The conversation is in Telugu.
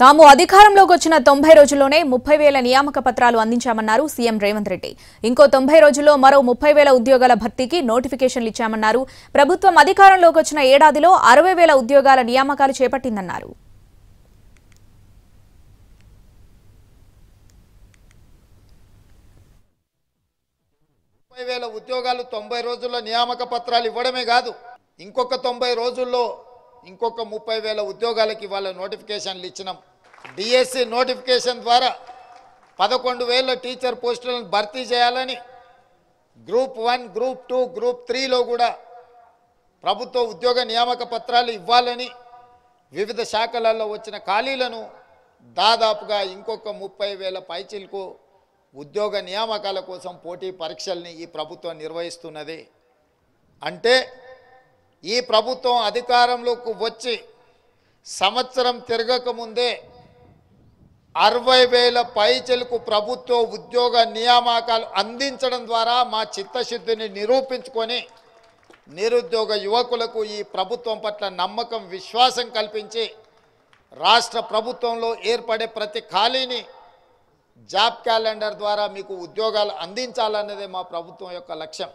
తాము అధికారంలోకి వచ్చిన 90 రోజుల్లోనే 30,000 నియామక పత్రాలు అందించామన్నారు సీఎం రేవంత్ రెడ్డి. ఇంకో 90 రోజుల్లో మరో 30,000 ఉద్యోగాల భర్తీకి నోటిఫికేషన్లు ఇచ్చామన్నారు. ప్రభుత్వం అధికారంలోకి వచ్చిన ఏడాదిలో 60,000 ఉద్యోగాల నియామకాలు చేపట్టిందన్నారు. 30,000 ఉద్యోగాలు 90 రోజుల్లో నియామక పత్రాలు ఇవ్వడమే కాదు, ఇంకొక 90 రోజుల్లో ఇంకొక 30,000 ఉద్యోగాలకి వాళ్ళ నోటిఫికేషన్లు ఇచ్చినాం. డిఎస్సి నోటిఫికేషన్ ద్వారా 11,000 టీచర్ పోస్టులను భర్తీ చేయాలని, గ్రూప్ 1, గ్రూప్ 2, గ్రూప్ 3లో కూడా ప్రభుత్వ ఉద్యోగ నియామక పత్రాలు ఇవ్వాలని, వివిధ శాఖలలో వచ్చిన ఖాళీలను దాదాపుగా ఇంకొక 30,000 పైచిలకు ఉద్యోగ నియామకాల కోసం పోటీ పరీక్షల్ని ఈ ప్రభుత్వం నిర్వహిస్తున్నది. అంటే ఈ ప్రభుత్వం అధికారంలోకి వచ్చి సంవత్సరం తిరగకముందే 60,000 పైచిలకు ప్రభుత్వ ఉద్యోగ నియామకాలు అందించడం ద్వారా మా చిత్తశుద్ధిని నిరూపించుకొని నిరుద్యోగ యువకులకు ఈ ప్రభుత్వం పట్ల నమ్మకం, విశ్వాసం కల్పించి రాష్ట్ర ప్రభుత్వంలో ఏర్పడే ప్రతి ఖాళీని జాబ్ క్యాలెండర్ ద్వారా మీకు ఉద్యోగాలు అందించాలన్నదే మా ప్రభుత్వం యొక్క లక్ష్యం.